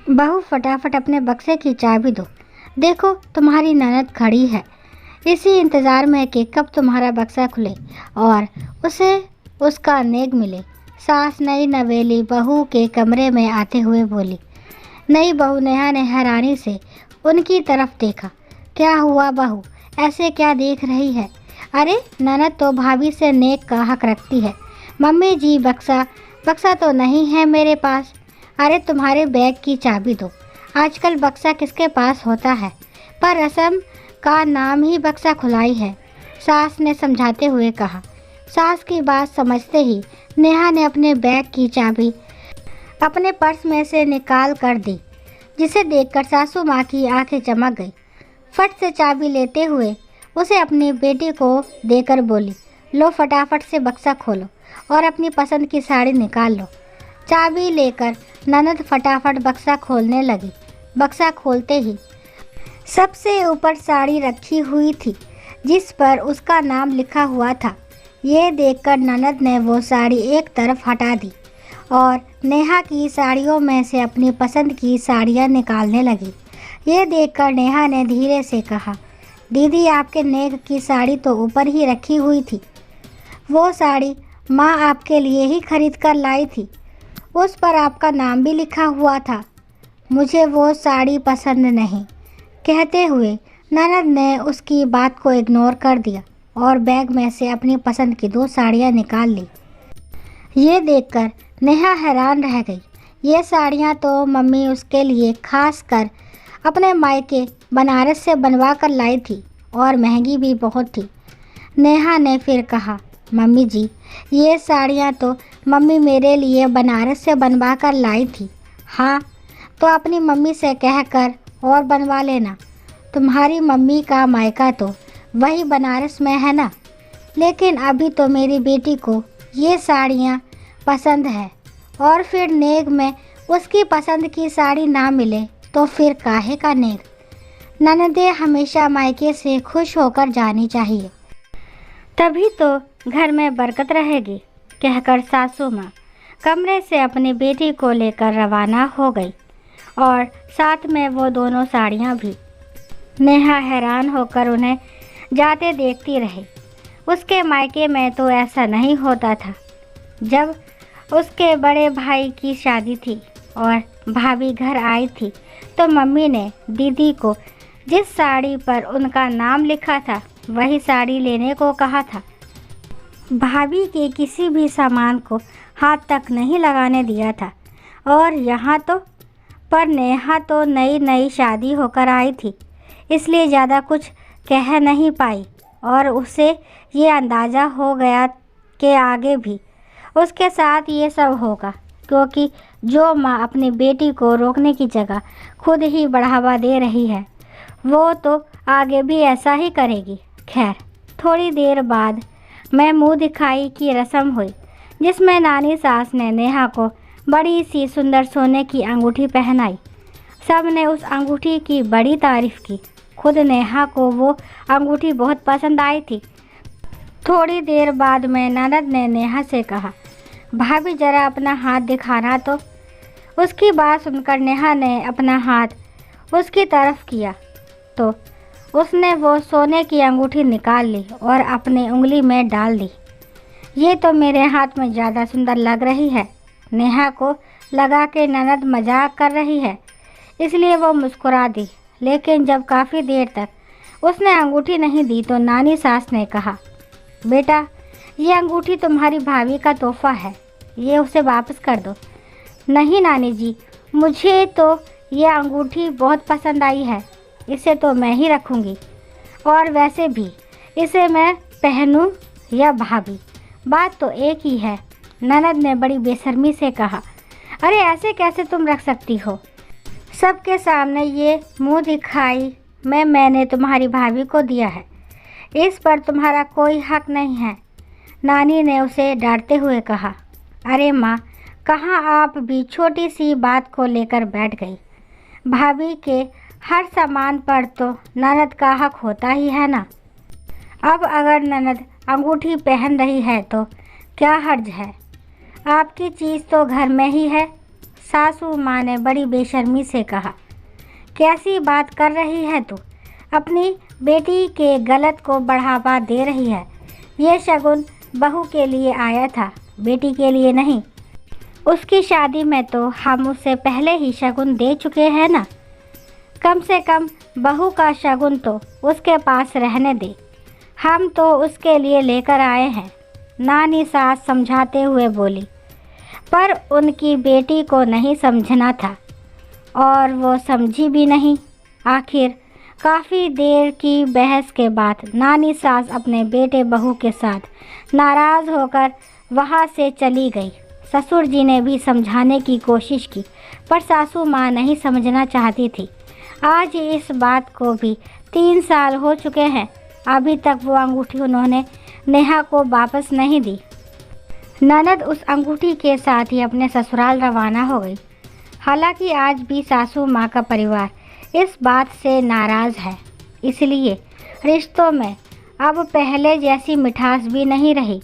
बहू फटाफट अपने बक्से की चाबी दो। देखो तुम्हारी ननद खड़ी है इसी इंतज़ार में कि कब तुम्हारा बक्सा खुले और उसे उसका नेग मिले। सास नई नवेली बहू के कमरे में आते हुए बोली। नई बहू नेहा ने हैरानी से उनकी तरफ देखा। क्या हुआ बहू, ऐसे क्या देख रही है? अरे ननद तो भाभी से नेक का हक रखती है। मम्मी जी बक्सा बक्सा तो नहीं है मेरे पास। अरे तुम्हारे बैग की चाबी दो। आजकल बक्सा किसके पास होता है, पर रस्म का नाम ही बक्सा खुलाई है, सास ने समझाते हुए कहा। सास की बात समझते ही नेहा ने अपने बैग की चाबी अपने पर्स में से निकाल कर दी, जिसे देखकर सासू माँ की आंखें चमक गई। फट से चाबी लेते हुए उसे अपनी बेटी को देकर बोली, लो फटाफट से बक्सा खोलो और अपनी पसंद की साड़ी निकाल लो। चाबी लेकर ननद फटाफट बक्सा खोलने लगी। बक्सा खोलते ही सबसे ऊपर साड़ी रखी हुई थी जिस पर उसका नाम लिखा हुआ था। ये देखकर ननद ने वो साड़ी एक तरफ हटा दी और नेहा की साड़ियों में से अपनी पसंद की साड़ियाँ निकालने लगी। ये देखकर नेहा ने धीरे से कहा, दीदी आपके नेक की साड़ी तो ऊपर ही रखी हुई थी। वो साड़ी माँ आपके लिए ही खरीद कर लाई थी, उस पर आपका नाम भी लिखा हुआ था। मुझे वो साड़ी पसंद नहीं। कहते हुए ननद ने उसकी बात को इग्नोर कर दिया और बैग में से अपनी पसंद की 2 साड़ियाँ निकाल ली। ये देखकर नेहा हैरान रह गई। ये साड़ियाँ तो मम्मी उसके लिए खास कर अपने मायके बनारस से बनवा कर लाई थी और महंगी भी बहुत थी। नेहा ने फिर कहा, मम्मी जी ये साड़ियाँ तो मम्मी मेरे लिए बनारस से बनवा कर लाई थी। हाँ तो अपनी मम्मी से कहकर और बनवा लेना। तुम्हारी मम्मी का मायका तो वही बनारस में है ना। लेकिन अभी तो मेरी बेटी को ये साड़ियाँ पसंद है और फिर नेग में उसकी पसंद की साड़ी ना मिले तो फिर काहे का नेग। ननदें हमेशा मायके से खुश होकर जानी चाहिए, तभी तो घर में बरकत रहेगी, कहकर सासू माँ कमरे से अपनी बेटी को लेकर रवाना हो गई और साथ में वो दोनों साड़ियाँ भी। नेहा हैरान होकर उन्हें जाते देखती रही। उसके मायके में तो ऐसा नहीं होता था। जब उसके बड़े भाई की शादी थी और भाभी घर आई थी तो मम्मी ने दीदी को जिस साड़ी पर उनका नाम लिखा था वही साड़ी लेने को कहा था। भाभी के किसी भी सामान को हाथ तक नहीं लगाने दिया था। और यहाँ तो पर नेहा तो नई नई शादी होकर आई थी, इसलिए ज़्यादा कुछ कह नहीं पाई और उसे ये अंदाज़ा हो गया कि आगे भी उसके साथ ये सब होगा, क्योंकि जो माँ अपनी बेटी को रोकने की जगह खुद ही बढ़ावा दे रही है वो तो आगे भी ऐसा ही करेगी। खैर थोड़ी देर बाद मैं मुँह दिखाई की रस्म हुई, जिसमें नानी सास ने नेहा को बड़ी सी सुंदर सोने की अंगूठी पहनाई। सब ने उस अंगूठी की बड़ी तारीफ़ की। खुद नेहा को वो अंगूठी बहुत पसंद आई थी। थोड़ी देर बाद में ननद ने नेहा से कहा, भाभी ज़रा अपना हाथ दिखाना तो। उसकी बात सुनकर नेहा ने अपना हाथ उसकी तरफ किया तो उसने वो सोने की अंगूठी निकाल ली और अपनी उंगली में डाल दी। ये तो मेरे हाथ में ज़्यादा सुंदर लग रही है। नेहा को लगा कि ननद मजाक कर रही है, इसलिए वो मुस्कुरा दी। लेकिन जब काफ़ी देर तक उसने अंगूठी नहीं दी तो नानी सास ने कहा, बेटा ये अंगूठी तुम्हारी भाभी का तोहफ़ा है, ये उसे वापस कर दो। नहीं नानी जी, मुझे तो ये अंगूठी बहुत पसंद आई है, इसे तो मैं ही रखूँगी। और वैसे भी इसे मैं पहनूँ या भाभी, बात तो एक ही है। ननद ने बड़ी बेशर्मी से कहा, अरे ऐसे कैसे तुम रख सकती हो? सबके सामने ये मुंह दिखाई मैंने तुम्हारी भाभी को दिया है, इस पर तुम्हारा कोई हक नहीं है। नानी ने उसे डांटते हुए कहा, अरे माँ, कहाँ आप भी छोटी सी बात को लेकर बैठ गई। भाभी के हर सामान पर तो ननद का हक होता ही है ना। अब अगर ननद अंगूठी पहन रही है तो क्या हर्ज है? आपकी चीज़ तो घर में ही है, सासू माँ ने बड़ी बेशर्मी से कहा, कैसी बात कर रही है तू? अपनी बेटी के गलत को बढ़ावा दे रही है। ये शगुन बहू के लिए आया था, बेटी के लिए नहीं। उसकी शादी में तो हम उससे पहले ही शगुन दे चुके हैं ना। कम से कम बहू का शगुन तो उसके पास रहने दे, हम तो उसके लिए लेकर आए हैं, नानी सास समझाते हुए बोली। पर उनकी बेटी को नहीं समझना था और वो समझी भी नहीं। आखिर काफ़ी देर की बहस के बाद नानी सास अपने बेटे बहू के साथ नाराज़ होकर वहाँ से चली गई। ससुर जी ने भी समझाने की कोशिश की, पर सासू माँ नहीं समझना चाहती थी। आज इस बात को भी 3 साल हो चुके हैं, अभी तक वो अंगूठी उन्होंने नेहा को वापस नहीं दी। ननद उस अंगूठी के साथ ही अपने ससुराल रवाना हो गई। हालांकि आज भी सासू माँ का परिवार इस बात से नाराज़ है, इसलिए रिश्तों में अब पहले जैसी मिठास भी नहीं रही।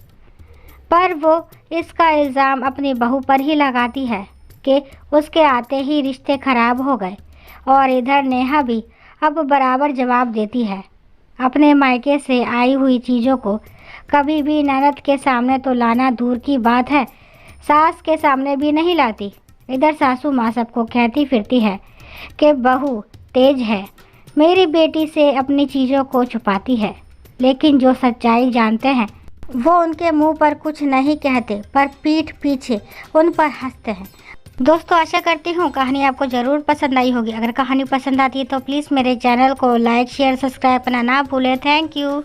पर वो इसका इल्ज़ाम अपनी बहू पर ही लगाती है कि उसके आते ही रिश्ते खराब हो गए। और इधर नेहा भी अब बराबर जवाब देती है। अपने मायके से आई हुई चीज़ों को कभी भी ननद के सामने तो लाना दूर की बात है, सास के सामने भी नहीं लाती। इधर सासू माँ सबको कहती फिरती है कि बहू तेज है, मेरी बेटी से अपनी चीज़ों को छुपाती है। लेकिन जो सच्चाई जानते हैं वो उनके मुंह पर कुछ नहीं कहते, पर पीठ पीछे उन पर हंसते हैं। दोस्तों, आशा करती हूँ कहानी आपको ज़रूर पसंद आई होगी। अगर कहानी पसंद आती है तो प्लीज़ मेरे चैनल को लाइक शेयर सब्सक्राइब करना ना भूलें। Thank you.